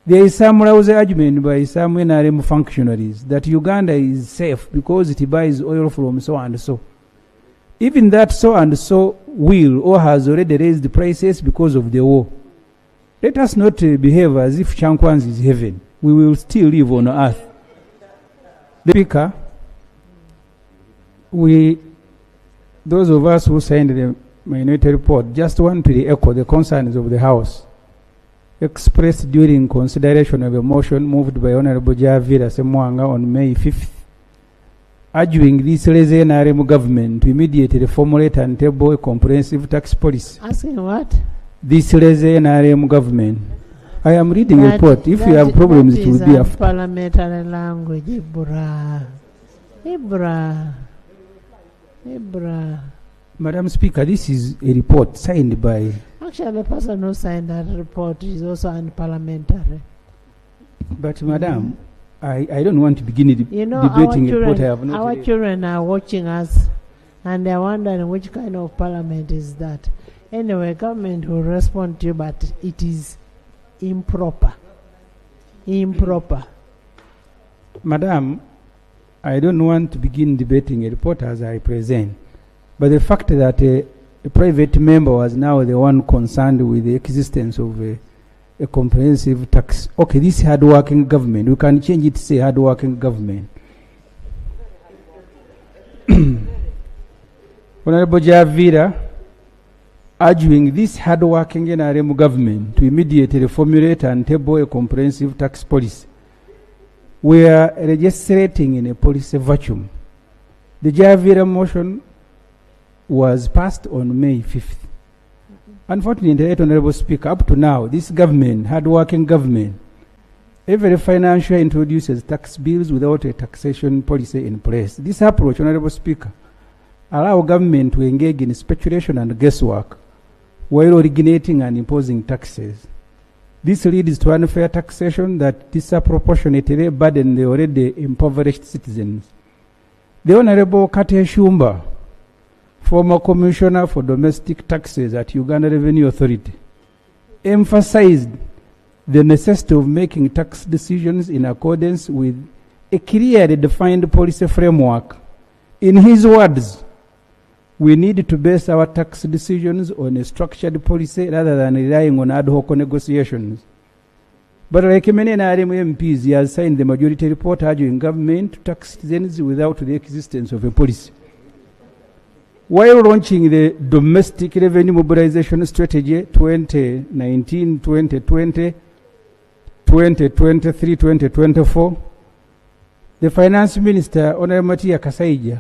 There is some rousing argument by some NRM functionaries that Uganda is safe because it buys oil from so and so. Even that so and so will or has already raised the prices because of the war. Let us not behave as if Chankwanzi is heaven. We will still live on earth. The Speaker, those of us who signed the minority report, just want to echo the concerns of the House expressed during consideration of a motion moved by Honorable Javira Semwanga on May 5th, urging this lazy NRM government to immediately formulate and table a comprehensive tax policy. Asking what? This lazy NRM government. I am reading a report. If you have problems, it will be after. Parliamentary language, Ibra. Madam Speaker, this is a report signed by... Actually, the person who signed that report is also unparliamentary. But, Madam, I don't want to begin debating a report I have not Our read. children are watching us, and they're wondering which kind of parliament is that. Anyway, government will respond to you, but it is improper. Madam, I don't want to begin debating a report as I present. But the fact that a private member was now the one concerned with the existence of a comprehensive tax. Okay, this hard-working government, we can change it to say hard-working government. Honorable Javira, urging this hard-working NRM government to immediately formulate and table a comprehensive tax policy. We are legislating in a policy vacuum. The Javira motion was passed on May 5th. Unfortunately, Honorable Speaker, up to now, this government, hard-working government, every financial introduces tax bills without a taxation policy in place. This approach, Honorable Speaker, allows government to engage in speculation and guesswork while originating and imposing taxes. This leads to unfair taxation that disproportionately burden the already impoverished citizens. The Honorable Kate Shumba, former Commissioner for Domestic Taxes at Uganda Revenue Authority, emphasized the necessity of making tax decisions in accordance with a clearly defined policy framework. In his words, we need to base our tax decisions on a structured policy rather than relying on ad hoc negotiations. But like many NRM MPs, he has signed the majority report urging government to tax citizens without the existence of a policy. While launching the Domestic Revenue Mobilization Strategy 2019-2020, 2023-2024, the Finance Minister, Honorable Matia Kasaija,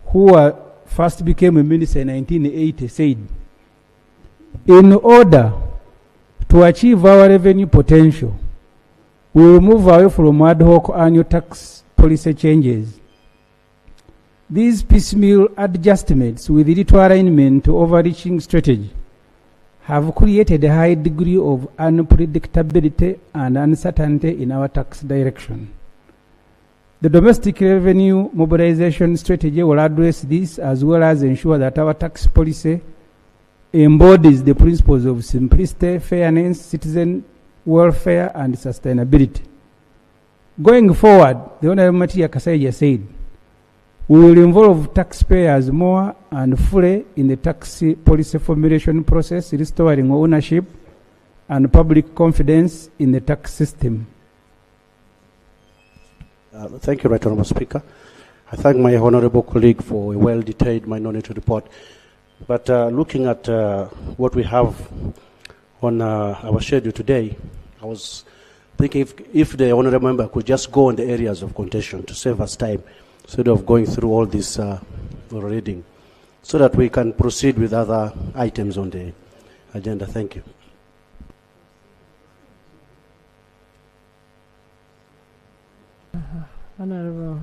who first became a minister in 1980, said, in order to achieve our revenue potential, we will move away from ad hoc annual tax policy changes. These piecemeal adjustments with little alignment to overreaching strategy have created a high degree of unpredictability and uncertainty in our tax direction. The Domestic Revenue Mobilization Strategy will address this as well as ensure that our tax policy embodies the principles of simplicity, fairness, citizen welfare, and sustainability. Going forward, the Honorable Matia Kasaija said, we will involve taxpayers more and fully in the tax policy formulation process, restoring ownership and public confidence in the tax system. Thank you, Right Honourable Speaker. I thank my honourable colleague for a well-detailed minority report. But looking at what we have on our schedule today, I was thinking if the honourable member could just go on the areas of contention to save us time, instead of going through all this reading, so that we can proceed with other items on the agenda. Thank you. Honorable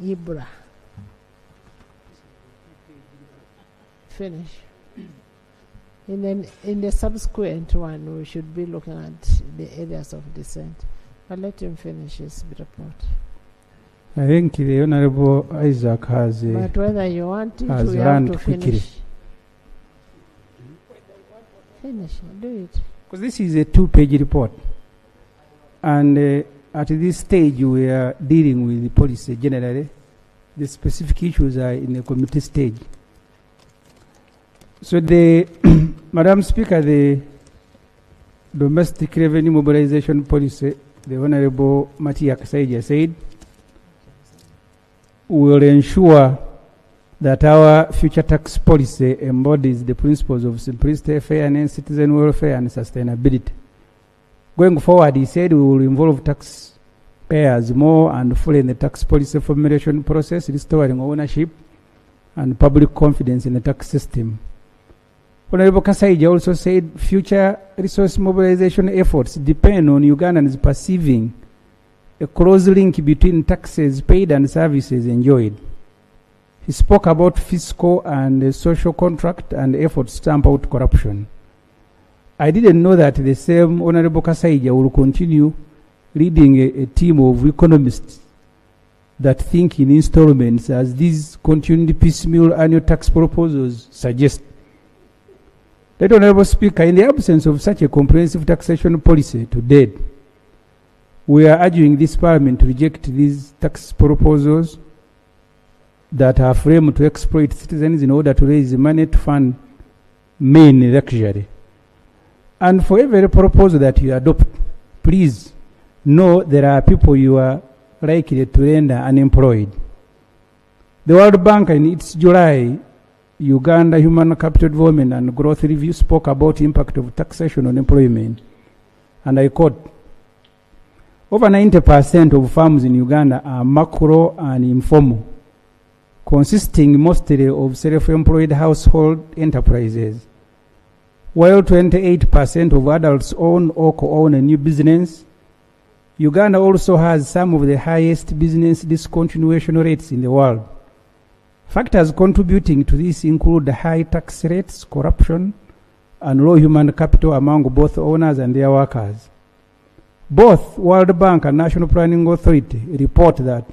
Ibra. Finish. And then in the subsequent one, we should be looking at the areas of dissent. But let him finish his report. I think the Honorable Isaac has but whether you want it, has we have learned to quickly. Finish, do it. Because this is a 2-page report. And at this stage, we are dealing with the policy generally. The specific issues are in the committee stage. So the Madam Speaker, the domestic revenue mobilization policy, the Honorable Matia Kasaija said, will ensure that our future tax policy embodies the principles of simplicity, fairness, citizen welfare, and sustainability. Going forward, he said, we will involve taxpayers more and fully in the tax policy formulation process, restoring ownership and public confidence in the tax system. Honorable Kasaija also said future resource mobilization efforts depend on Ugandans perceiving a close link between taxes paid and services enjoyed. He spoke about fiscal and social contract and efforts to stamp out corruption. I didn't know that the same Honorable Kasaija will continue leading a team of economists that think in installments as these continued piecemeal annual tax proposals suggest. Let Honorable Speaker, in the absence of such a comprehensive taxation policy to date, we are urging this Parliament to reject these tax proposals that are framed to exploit citizens in order to raise money to fund main luxury. And for every proposal that you adopt, please know there are people you are likely to render unemployed. The World Bank in its July Uganda Human Capital Development and Growth Review spoke about the impact of taxation on employment. And I quote, over 90% of farms in Uganda are macro and informal, consisting mostly of self-employed household enterprises. While 28% of adults own or co-own a new business, Uganda also has some of the highest business discontinuation rates in the world. Factors contributing to this include high tax rates, corruption, and low human capital among both owners and their workers. Both World Bank and National Planning Authority report that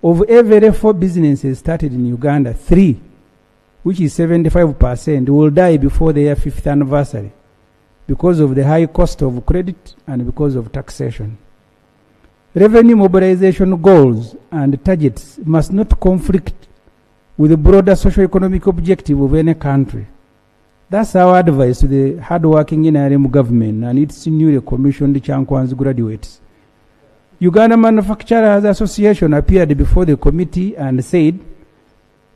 of every 4 businesses started in Uganda, 3, which is 75%, will die before their 5th anniversary because of the high cost of credit and because of taxation. Revenue mobilization goals and targets must not conflict with the broader socio-economic objective of any country. That's our advice to the hard-working NRM government and its newly commissioned Chankwan's graduates. Uganda Manufacturers Association appeared before the committee and said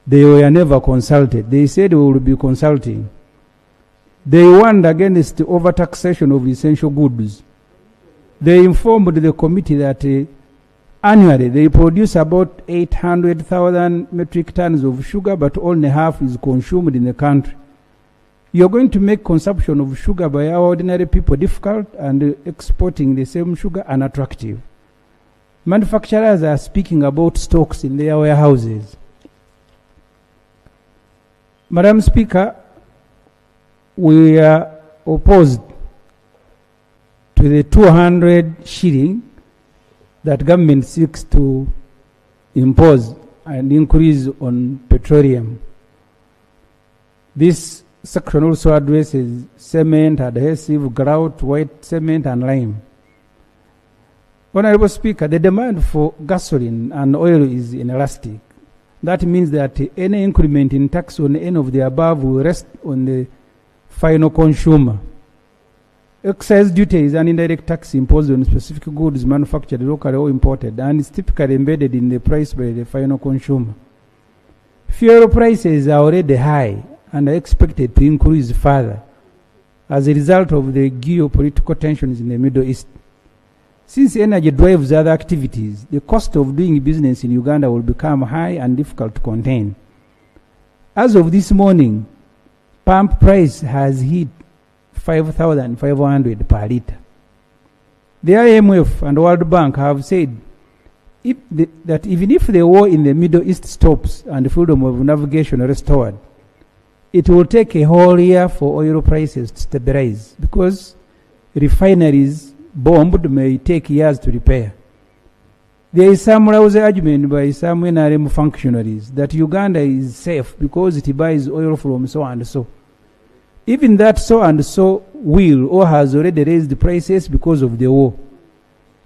they were never consulted. They said we will be consulting. They warned against the overtaxation of essential goods. They informed the committee that annually they produce about 800,000 metric tons of sugar, but only half is consumed in the country. You're going to make consumption of sugar by our ordinary people difficult and exporting the same sugar unattractive. Manufacturers are speaking about stocks in their warehouses. Madam Speaker, we are opposed to the 200 shilling that government seeks to impose an increase on petroleum. This section also addresses cement, adhesive, grout, white cement, and lime. Honorable Speaker, the demand for gasoline and oil is inelastic. That means that any increment in tax on any of the above will rest on the final consumer. Excise duty is an indirect tax imposed on specific goods manufactured locally or imported, and is typically embedded in the price by the final consumer. Fuel prices are already high and are expected to increase further as a result of the geopolitical tensions in the Middle East. Since energy drives other activities, the cost of doing business in Uganda will become high and difficult to contain. As of this morning, pump price has hit 5,500 per litre. The IMF and World Bank have said that even if the war in the Middle East stops and freedom of navigation restored, it will take a whole year for oil prices to stabilize because refineries bombed may take years to repair. There is some lousy argument by some NRM functionaries that Uganda is safe because it buys oil from so and so. Even that so and so will or has already raised the prices because of the war.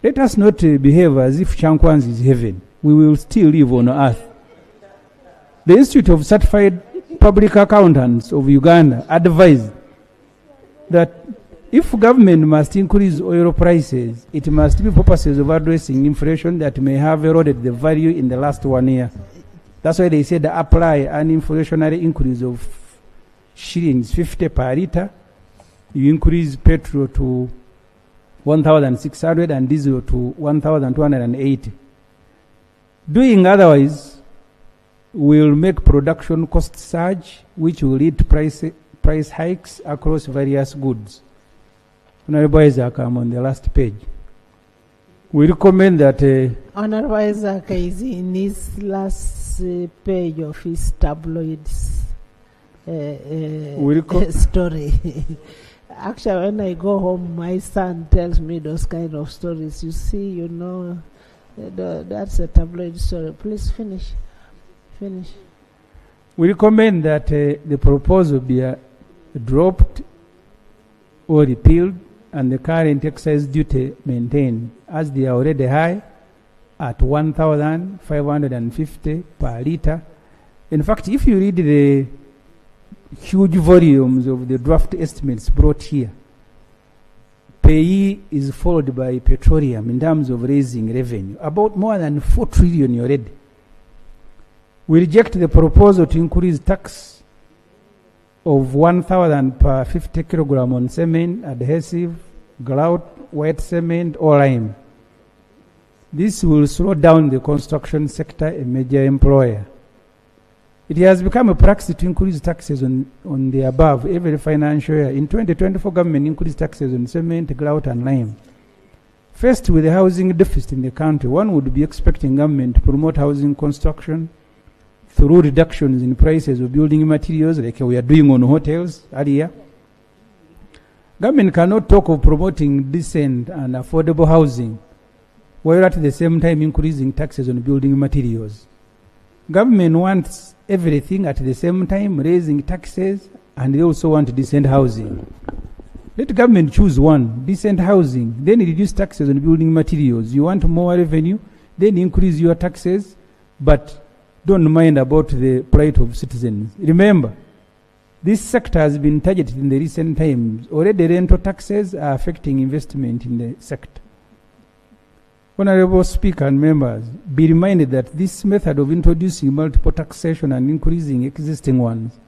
Let us not behave as if Chankwanzi is heaven. We will still live on earth. The Institute of Certified Public Accountants of Uganda advised that if government must increase oil prices, it must be purposes of addressing inflation that may have eroded the value in the last 1 year. That's why they said apply an inflationary increase of shillings 50 per litre. You increase petrol to 1,600 and diesel to 1,280. Doing otherwise will make production cost surge, which will lead to price hikes across various goods. Honorable Isaac, I'm on the last page. We recommend that... Honorable Isaac is in his last page of his tabloids story. Actually, when I go home, my son tells me those kind of stories. You see, you know, that's a tabloid story. Please finish. We recommend that the proposal be dropped or repealed and the current excise duty maintained, as they are already high at 1,550 per litre. In fact, if you read the huge volumes of the draft estimates brought here, payee is followed by petroleum in terms of raising revenue, about more than 4 trillion already. We reject the proposal to increase tax of 1,000 per 50 kilogram on cement, adhesive, grout, white cement, or lime. This will slow down the construction sector, a major employer. It has become a practice to increase taxes on the above every financial year. In 2024, government increased taxes on cement, grout, and lime. First, with the housing deficit in the country, one would be expecting government to promote housing construction through reductions in prices of building materials, like we are doing on hotels earlier. Government cannot talk of promoting decent and affordable housing while at the same time increasing taxes on building materials. Government wants everything at the same time, raising taxes, and they also want decent housing. Let government choose one, decent housing, then reduce taxes on building materials. You want more revenue, then increase your taxes, but don't mind about the plight of citizens. Remember, this sector has been targeted in the recent times. Already rental taxes are affecting investment in the sector. Honorable Speaker and members, be reminded that this method of introducing multiple taxation and increasing existing ones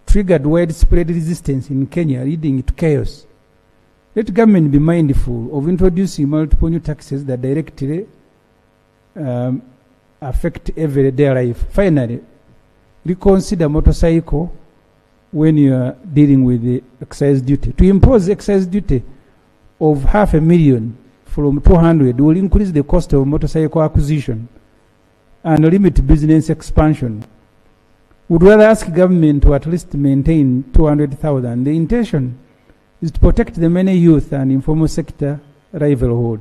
triggered widespread resistance in Kenya, leading to chaos. Let government be mindful of introducing multiple new taxes that directly affect everyday life. Finally, reconsider motorcycle when you are dealing with the excise duty. To impose excise duty of $500,000 from 200 will increase the cost of motorcycle acquisition and limit business expansion. Would rather ask government to at least maintain 200,000. The intention is to protect the many youth and informal sector livelihood.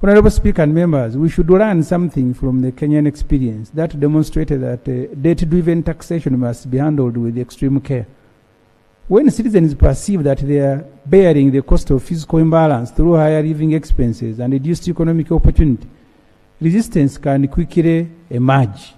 Honorable Speaker and members, we should learn something from the Kenyan experience that demonstrated that debt-driven taxation must be handled with extreme care. When citizens perceive that they are bearing the cost of fiscal imbalance through higher living expenses and reduced economic opportunity, resistance can quickly emerge.